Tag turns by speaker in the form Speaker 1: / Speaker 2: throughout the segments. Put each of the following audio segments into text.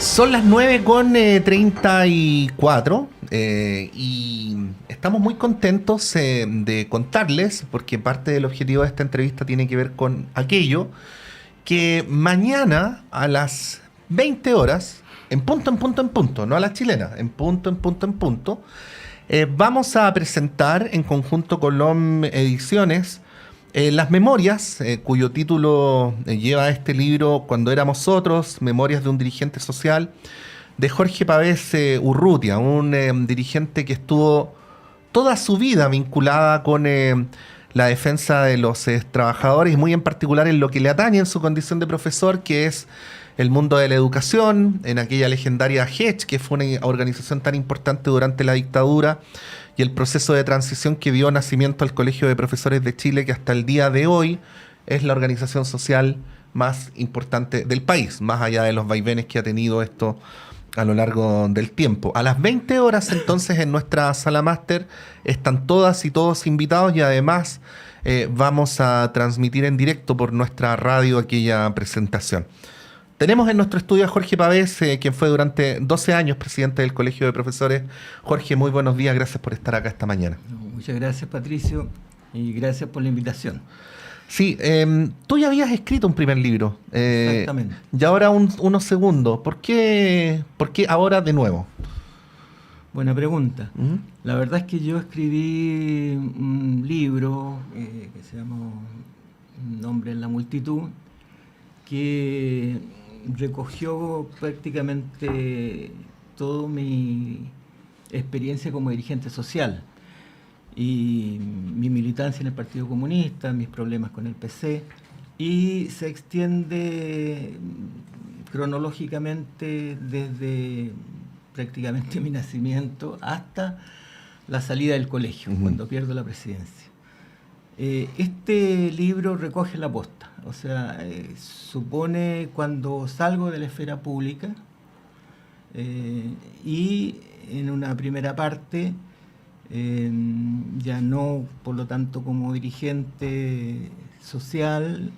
Speaker 1: Son las 9:34 y estamos muy contentos de contarles, porque parte del objetivo de esta entrevista tiene que ver con aquello que mañana a las 20 horas, en punto, no a la chilena, en punto, vamos a presentar en conjunto con LOM Ediciones las memorias, cuyo título lleva este libro Cuando éramos otros, Memorias de un dirigente social, de Jorge Pavés Urrutia, un dirigente que estuvo toda su vida vinculada con la defensa de los trabajadores y muy en particular en lo que le atañe en su condición de profesor, que es el mundo de la educación, en aquella legendaria HECH, que fue una organización tan importante durante la dictadura, y el proceso de transición que dio nacimiento al Colegio de Profesores de Chile, que hasta el día de hoy es la organización social más importante del país, más allá de los vaivenes que ha tenido esto a lo largo del tiempo. A las 20 horas entonces en nuestra sala máster están todas y todos invitados, y además vamos a transmitir en directo por nuestra radio aquella presentación. Tenemos en nuestro estudio a Jorge Pavés, quien fue durante 12 años presidente del Colegio de Profesores. Jorge, muy buenos días, gracias por estar acá esta mañana.
Speaker 2: Muchas gracias, Patricio, y gracias por la invitación.
Speaker 1: Sí, tú ya habías escrito un primer libro.
Speaker 2: Exactamente.
Speaker 1: Y ahora unos segundos. ¿Por qué ahora de nuevo?
Speaker 2: Buena pregunta. La verdad es que yo escribí un libro que se llama Un hombre en la multitud, que recogió prácticamente toda mi experiencia como dirigente social y mi militancia en el Partido Comunista, mis problemas con el PC, y se extiende cronológicamente desde prácticamente mi nacimiento hasta la salida del colegio, cuando pierdo la presidencia. Este libro recoge la posta, o sea, supone cuando salgo de la esfera pública y en una primera parte, ya no, por lo tanto, como dirigente social,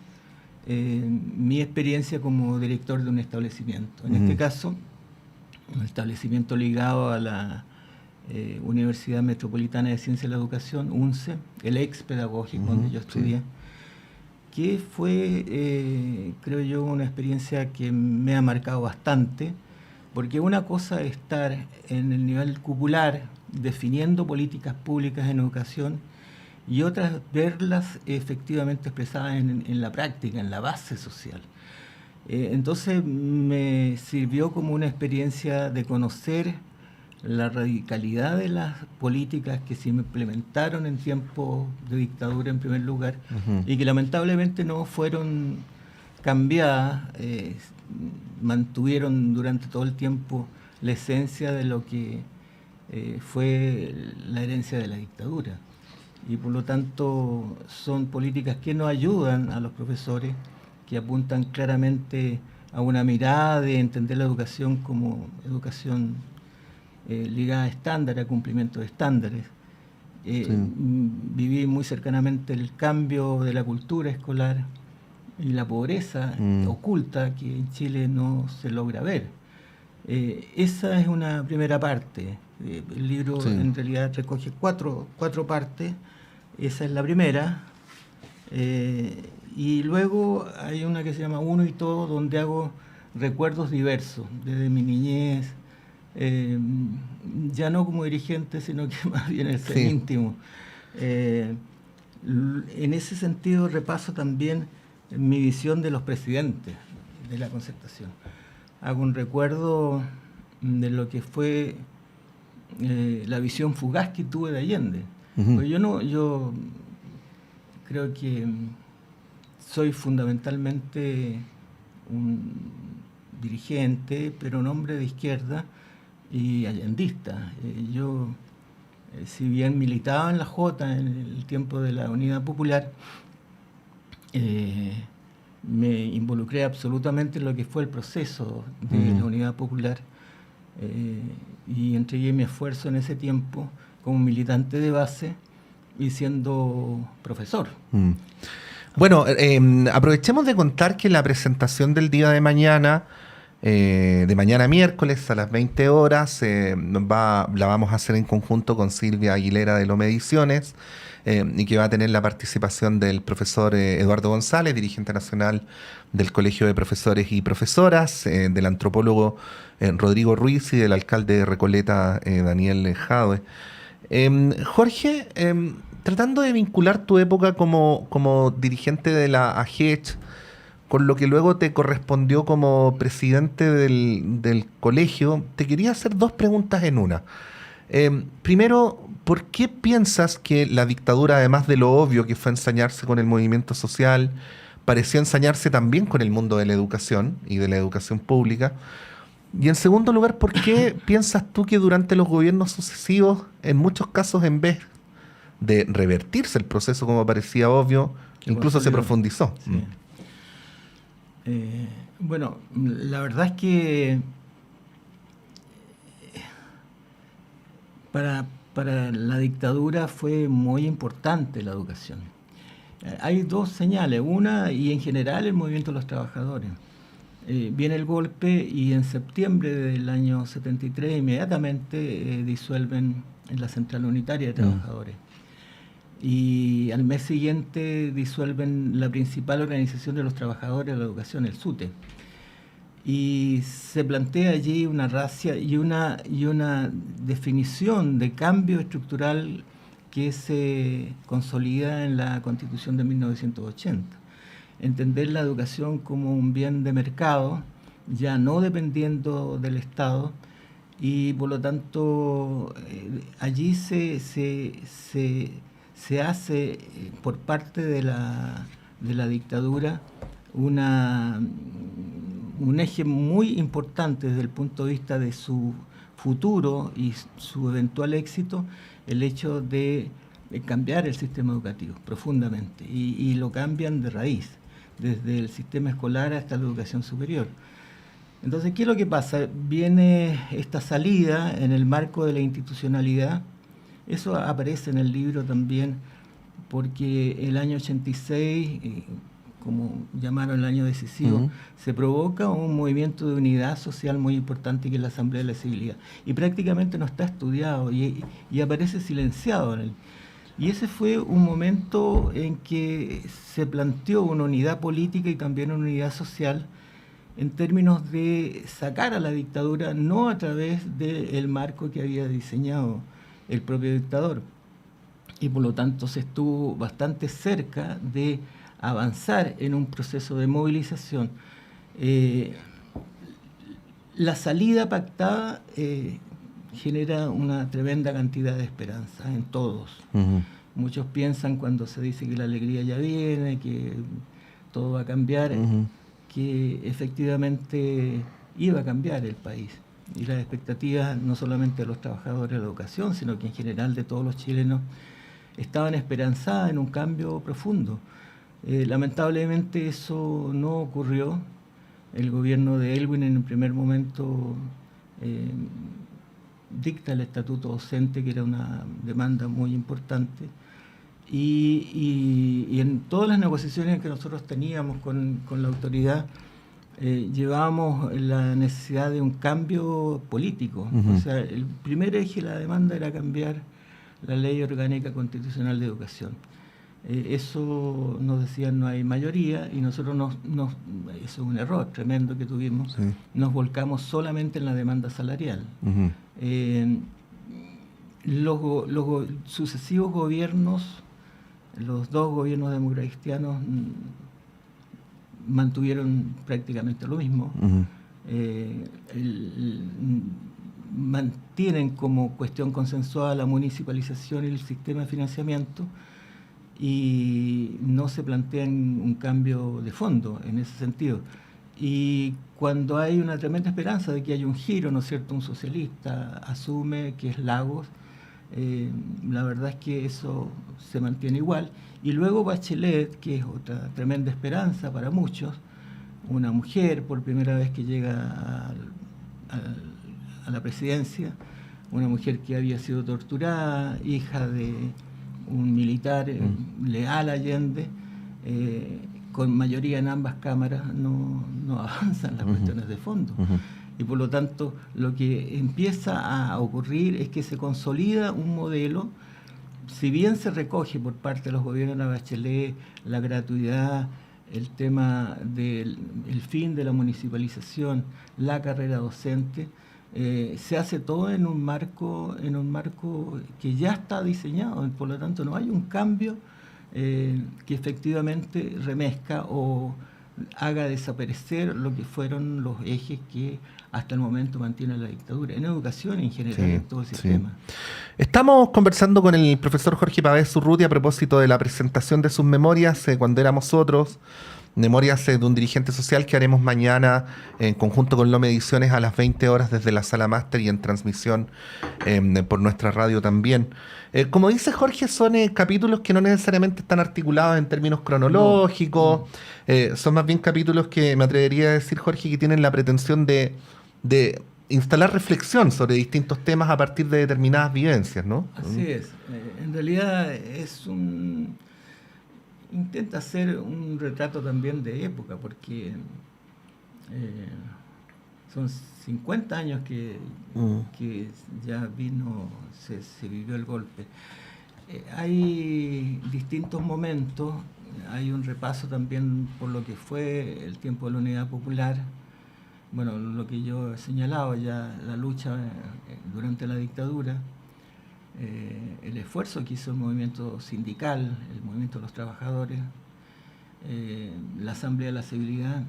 Speaker 2: mi experiencia como director de un establecimiento. En este caso, un establecimiento ligado a la Universidad Metropolitana de Ciencia de la Educación, UNCE, el ex pedagógico donde yo estudié, que fue, creo yo, una experiencia que me ha marcado bastante, porque una cosa es estar en el nivel cupular definiendo políticas públicas en educación, y otras verlas efectivamente expresadas en la práctica, en la base social. Entonces me sirvió como una experiencia de conocer la radicalidad de las políticas que se implementaron en tiempos de dictadura en primer lugar, y que lamentablemente no fueron cambiadas, mantuvieron durante todo el tiempo la esencia de lo que fue la herencia de la dictadura. Y por lo tanto son políticas que nos ayudan a los profesores, que apuntan claramente a una mirada de entender la educación como educación ligada a estándares, a cumplimiento de estándares. Viví muy cercanamente el cambio de la cultura escolar y la pobreza oculta que en Chile no se logra ver. Esa es una primera parte. El libro en realidad recoge cuatro partes. Esa es la primera. Y luego hay una que se llama Uno y Todo, donde hago recuerdos diversos, desde mi niñez, ya no como dirigente, sino que más bien el ser íntimo. En ese sentido repaso también mi visión de los presidentes de la Concertación. Hago un recuerdo de lo que fue la visión fugaz que tuve de Allende. Pues yo creo que soy fundamentalmente un dirigente, pero un hombre de izquierda y allendista. Yo, si bien militaba en la Jota en el tiempo de la Unidad Popular, me involucré absolutamente en lo que fue el proceso de la Unidad Popular, y entregué mi esfuerzo en ese tiempo como militante de base y siendo profesor.
Speaker 1: Bueno, aprovechemos de contar que la presentación del día de mañana de mañana miércoles a las 20 horas. La vamos a hacer en conjunto con Silvia Aguilera de Loma Ediciones, y que va a tener la participación del profesor Eduardo González, dirigente nacional del Colegio de Profesores y Profesoras, del antropólogo Rodrigo Ruiz y del alcalde de Recoleta, Daniel Jadwe. Jorge, tratando de vincular tu época como dirigente de la AGECH con lo que luego te correspondió como presidente del colegio, te quería hacer dos preguntas en una. Primero, ¿por qué piensas que la dictadura, además de lo obvio que fue ensañarse con el movimiento social, pareció ensañarse también con el mundo de la educación y de la educación pública? Y en segundo lugar, ¿por qué piensas tú que durante los gobiernos sucesivos, en muchos casos, en vez de revertirse el proceso como parecía obvio, incluso se profundizó?
Speaker 2: Sí. Bueno, la verdad es que para la dictadura fue muy importante la educación. Hay dos señales. Una, y en general el movimiento de los trabajadores. Viene el golpe y en septiembre del año 73 inmediatamente disuelven en la Central Unitaria de Trabajadores. Y al mes siguiente disuelven la principal organización de los trabajadores de la educación, el SUTE. Y se plantea allí una racia y una definición de cambio estructural que se consolida en la Constitución de 1980. Entender la educación como un bien de mercado, ya no dependiendo del Estado, y por lo tanto allí se hace por parte de la dictadura un eje muy importante desde el punto de vista de su futuro y su eventual éxito, el hecho de cambiar el sistema educativo profundamente, y lo cambian de raíz, desde el sistema escolar hasta la educación superior. Entonces, ¿qué es lo que pasa? Viene esta salida en el marco de la institucionalidad. Eso aparece en el libro también, porque el año 86, como llamaron el año decisivo, se provoca un movimiento de unidad social muy importante, que es la Asamblea de la Civilidad. Y prácticamente no está estudiado y aparece silenciado en él. Y ese fue un momento en que se planteó una unidad política y también una unidad social, en términos de sacar a la dictadura, no a través del marco que había diseñado el propio dictador. Y por lo tanto se estuvo bastante cerca de avanzar en un proceso de movilización. La salida pactada genera una tremenda cantidad de esperanza en todos. Muchos piensan, cuando se dice que la alegría ya viene, que todo va a cambiar, que efectivamente iba a cambiar el país. Y las expectativas, no solamente de los trabajadores de la educación, sino que en general de todos los chilenos, estaban esperanzadas en un cambio profundo. Lamentablemente eso no ocurrió. El gobierno de Elwin en el primer momento dicta el estatuto docente, que era una demanda muy importante, y en todas las negociaciones que nosotros teníamos con la autoridad, llevábamos la necesidad de un cambio político. O sea, el primer eje de la demanda era cambiar la Ley Orgánica Constitucional de Educación. Eso nos decían, no hay mayoría, y nosotros eso es un error tremendo que tuvimos. Sí. Nos volcamos solamente en la demanda salarial. Los sucesivos gobiernos, los dos gobiernos democratic-cristianos, mantuvieron prácticamente lo mismo. Mantienen como cuestión consensuada la municipalización y el sistema de financiamiento, y no se plantean un cambio de fondo en ese sentido. Y cuando hay una tremenda esperanza de que haya un giro, ¿no es cierto?, un socialista asume, que es Lagos, la verdad es que eso se mantiene igual. Y luego Bachelet, que es otra tremenda esperanza para muchos, una mujer por primera vez que llega a la presidencia, una mujer que había sido torturada, hija de un militar leal a Allende, con mayoría en ambas cámaras no avanzan las cuestiones de fondo. Y por lo tanto, lo que empieza a ocurrir es que se consolida un modelo, si bien se recoge por parte de los gobiernos de la Bachelet la gratuidad, el tema del el fin de la municipalización, la carrera docente, se hace todo en un marco que ya está diseñado, por lo tanto no hay un cambio que efectivamente remezca o haga desaparecer lo que fueron los ejes que hasta el momento mantiene la dictadura, en educación en general, en todo el sistema.
Speaker 1: Estamos conversando con el profesor Jorge Pavés Urrutia a propósito de la presentación de sus memorias cuando éramos otros, memorias de un dirigente social que haremos mañana en conjunto con Lome Ediciones a las 20 horas desde la Sala Máster y en transmisión por nuestra radio también. Como dice Jorge, son capítulos que no necesariamente están articulados en términos cronológicos, son más bien capítulos que me atrevería a decir, Jorge, que tienen la pretensión de instalar reflexión sobre distintos temas a partir de determinadas vivencias, ¿no?
Speaker 2: Así es. En realidad intenta hacer un retrato también de época, porque son 50 años que ya se vivió el golpe. Hay distintos momentos, hay un repaso también por lo que fue el tiempo de la Unidad Popular, bueno, lo que yo he señalado ya, la lucha durante la dictadura, el esfuerzo que hizo el movimiento sindical, el movimiento de los trabajadores, la Asamblea de la Civilidad,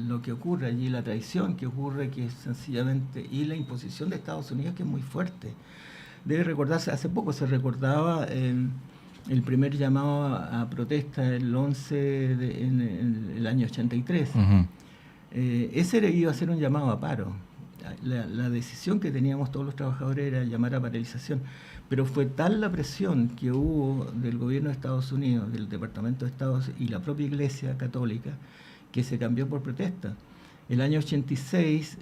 Speaker 2: lo que ocurre allí, la traición que ocurre, que es sencillamente, y la imposición de Estados Unidos, que es muy fuerte. Debe recordarse, hace poco se recordaba el primer llamado a protesta, el 11 en el año 83. Ese iba a ser un llamado a paro. La decisión que teníamos todos los trabajadores era llamar a paralización, pero fue tal la presión que hubo del gobierno de Estados Unidos, del Departamento de Estado y la propia Iglesia Católica, que se cambió por protesta. El año 86,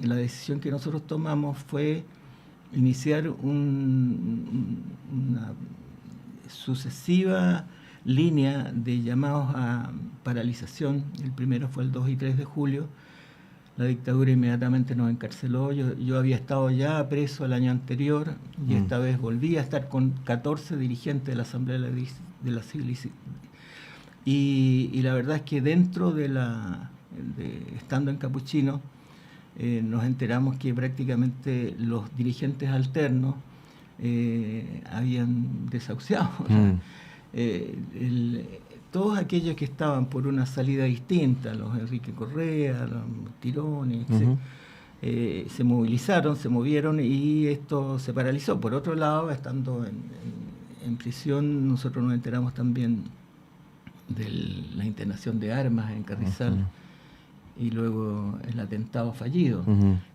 Speaker 2: la decisión que nosotros tomamos fue iniciar una sucesiva línea de llamados a paralización. El primero fue el 2 y 3 de julio. La dictadura inmediatamente nos encarceló. Yo había estado ya preso el año anterior y esta vez volví a estar con 14 dirigentes de la Asamblea de la Civilización. Y la verdad es que dentro estando en Capuchino, nos enteramos que prácticamente los dirigentes alternos habían desahuciado. Todos aquellos que estaban por una salida distinta, los Enrique Correa, los Tironi, se movilizaron, se movieron y esto se paralizó. Por otro lado, estando en prisión, nosotros nos enteramos también de la internación de armas en Carrizal y luego el atentado fallido,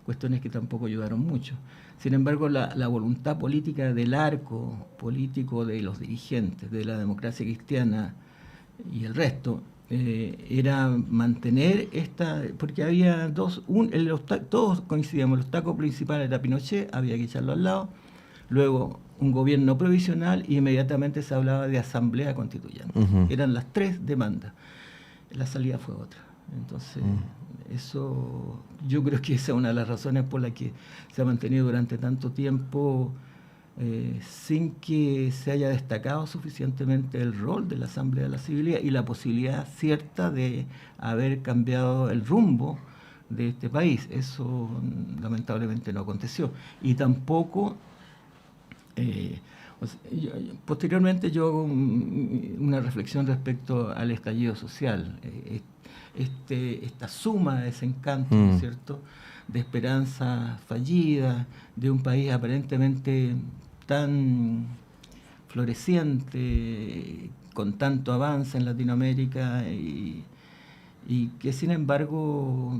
Speaker 2: cuestiones que tampoco ayudaron mucho. Sin embargo, la voluntad política del arco político de los dirigentes de la democracia cristiana y el resto era mantener porque había todos coincidíamos, el obstáculo principal era Pinochet, había que echarlo al lado, luego un gobierno provisional y inmediatamente se hablaba de asamblea constituyente. Eran las tres demandas. La salida fue otra. Entonces, eso yo creo que esa es una de las razones por las que se ha mantenido durante tanto tiempo sin que se haya destacado suficientemente el rol de la Asamblea de la Civilidad y la posibilidad cierta de haber cambiado el rumbo de este país. Eso lamentablemente no aconteció. Y tampoco, posteriormente yo hago una reflexión respecto al estallido social. Esta suma de desencanto, ¿no es cierto?, de esperanza fallida, de un país aparentemente tan floreciente, con tanto avance en Latinoamérica y que sin embargo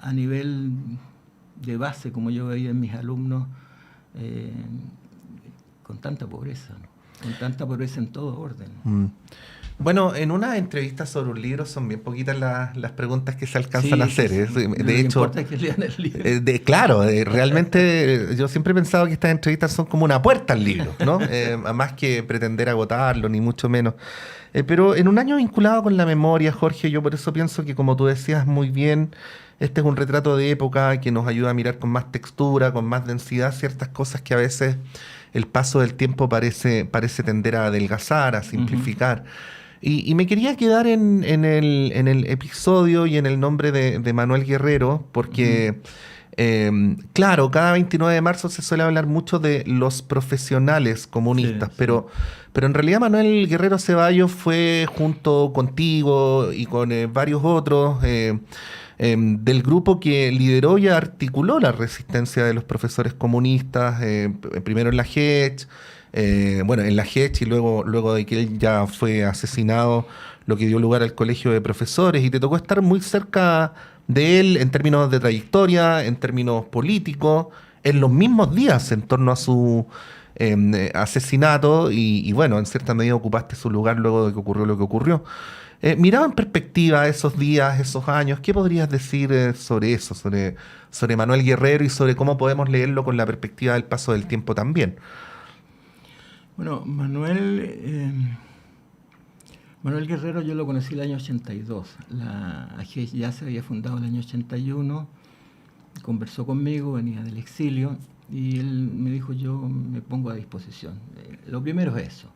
Speaker 2: a nivel de base, como yo veía en mis alumnos, con tanta pobreza, ¿no?, con tanta pobreza en todo orden.
Speaker 1: Bueno, en una entrevista sobre un libro son bien poquitas las preguntas que se alcanzan a hacer.
Speaker 2: Sí.
Speaker 1: De
Speaker 2: Lo que
Speaker 1: hecho,
Speaker 2: importa es que lean el libro.
Speaker 1: claro, realmente yo siempre he pensado que estas entrevistas son como una puerta al libro, ¿no? Más que pretender agotarlo, ni mucho menos. Pero en un año vinculado con la memoria, Jorge, yo por eso pienso que, como tú decías muy bien, este es un retrato de época que nos ayuda a mirar con más textura, con más densidad, ciertas cosas que a veces el paso del tiempo parece tender a adelgazar, a
Speaker 2: Ujú.
Speaker 1: simplificar. Y me quería quedar en el episodio y en el nombre de Manuel Guerrero,
Speaker 2: Ujú.
Speaker 1: porque, claro, cada 29 de marzo se suele hablar mucho de los profesionales
Speaker 2: Sí,
Speaker 1: comunistas,
Speaker 2: sí.
Speaker 1: pero en realidad Manuel Guerrero Ceballos fue junto contigo y con varios otros del grupo que lideró y articuló la resistencia de los profesores comunistas, primero en la JEC, bueno, en la JEC y luego de que él ya fue asesinado, lo que dio lugar al colegio de profesores, y te tocó estar muy cerca de él en términos de trayectoria, en términos políticos, en los mismos días en torno a su asesinato, y bueno, en cierta medida ocupaste su lugar luego de que ocurrió lo que ocurrió. Mirado en perspectiva esos días, esos años, ¿qué podrías decir sobre eso, sobre Manuel Guerrero y sobre cómo podemos leerlo con la perspectiva del paso del tiempo también?
Speaker 2: Bueno, Manuel Guerrero yo lo conocí el año 82. La AGES ya se había fundado el año 81. Conversó conmigo, venía del exilio y él me dijo: yo me pongo a disposición. Lo primero es eso,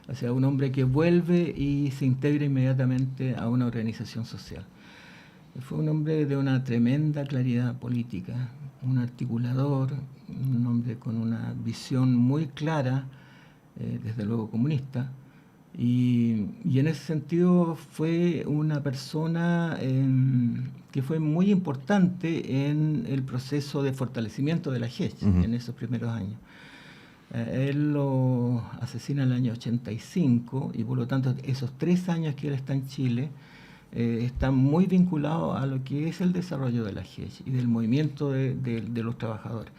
Speaker 2: o sea, un hombre que vuelve y se integra inmediatamente a una organización social. Fue un hombre de una tremenda claridad política, un articulador, un hombre con una visión muy clara, desde luego comunista, y en ese sentido fue una persona que fue muy importante en el proceso de fortalecimiento de la JEC
Speaker 1: Ujú.
Speaker 2: en esos primeros años. Él lo asesina en el año 85 y por lo tanto esos 3 años que él está en Chile están muy vinculados a lo que es el desarrollo de la JEC y del movimiento de los trabajadores.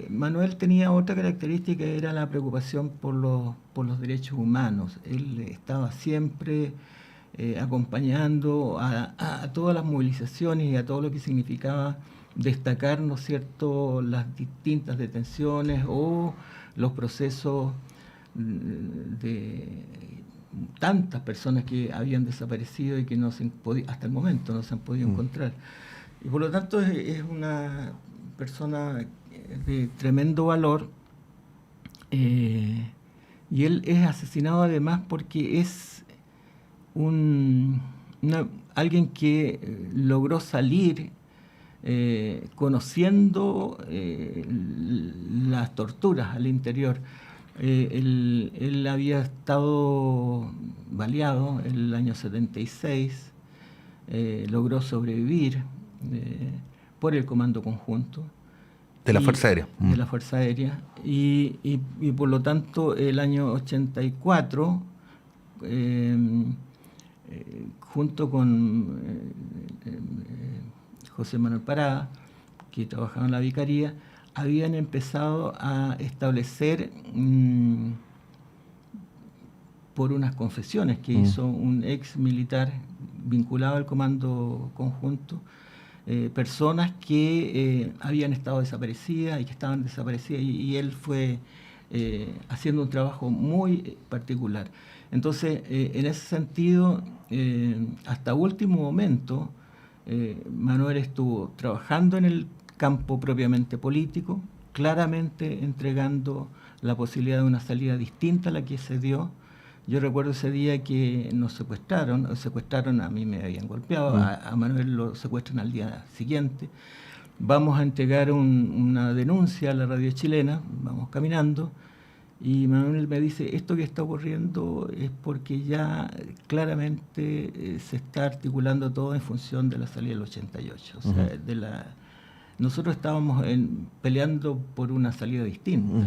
Speaker 2: Manuel tenía otra característica, era la preocupación por los derechos humanos. Él estaba siempre acompañando a todas las movilizaciones y a todo lo que significaba destacar, ¿no es cierto?, las distintas detenciones o los procesos de tantas personas que habían desaparecido y que no se hasta el momento no se han podido
Speaker 1: Mm.
Speaker 2: encontrar. Y por lo tanto es una persona de tremendo valor, y él es asesinado además porque es un, alguien que logró salir conociendo las torturas al interior. Él había estado baleado en el año 76, logró sobrevivir por el Comando Conjunto
Speaker 1: De la
Speaker 2: y
Speaker 1: Fuerza Aérea. Mm.
Speaker 2: de la Fuerza Aérea y por lo tanto el año 84 eh, junto con José Manuel Parada, que trabajaba en la vicaría, habían empezado a establecer por unas confesiones que hizo un ex militar vinculado al Comando Conjunto, personas que habían estado desaparecidas y que estaban desaparecidas, y él fue haciendo un trabajo muy particular. Entonces, en ese sentido, hasta último momento, Manuel estuvo trabajando en el campo propiamente político, claramente entregando la posibilidad de una salida distinta a la que se dio. Yo recuerdo ese día que nos secuestraron, a mí me habían golpeado, a Manuel lo secuestran al día siguiente. Vamos a entregar una denuncia a la radio chilena, vamos caminando, y Manuel me dice: esto que está ocurriendo es porque ya claramente se está articulando todo en función de la salida del 88. O sea, nosotros estábamos peleando por una salida distinta.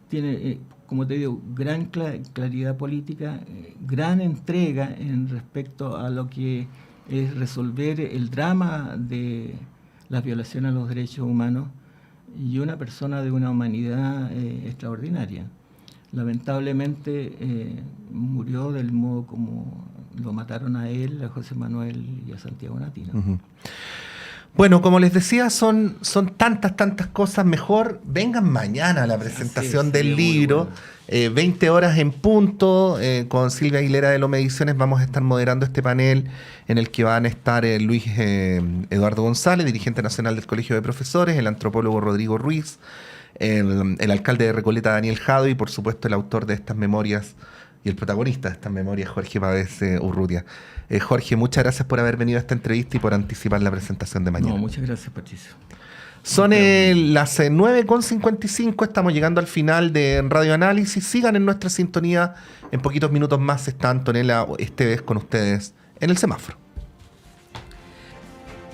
Speaker 2: Tiene, como te digo, gran claridad política, gran entrega en respecto a lo que es resolver el drama de las violaciones a los derechos humanos, y una persona de una humanidad extraordinaria. lamentablemente murió del modo como lo mataron a él, a José Manuel y a Santiago Natino.
Speaker 1: Uh-huh. Bueno, como les decía, son tantas cosas. Mejor vengan mañana a la presentación del libro. Bueno. 20 horas en punto. Con Silvia Aguilera de Loma Ediciones vamos a estar moderando este panel en el que van a estar Luis Eduardo González, dirigente nacional del Colegio de Profesores, el antropólogo Rodrigo Ruiz, el alcalde de Recoleta, Daniel Jado, y por supuesto el autor de estas memorias y el protagonista de estas memorias, Jorge Pavés Urrutia. Jorge, muchas gracias por haber venido a esta entrevista y por anticipar la presentación de mañana.
Speaker 2: No, muchas gracias, Patricio.
Speaker 1: Son las 9:55, estamos llegando al final de Radio Análisis. Sigan en nuestra sintonía, en poquitos minutos más está Antonella Esteves con ustedes en el semáforo.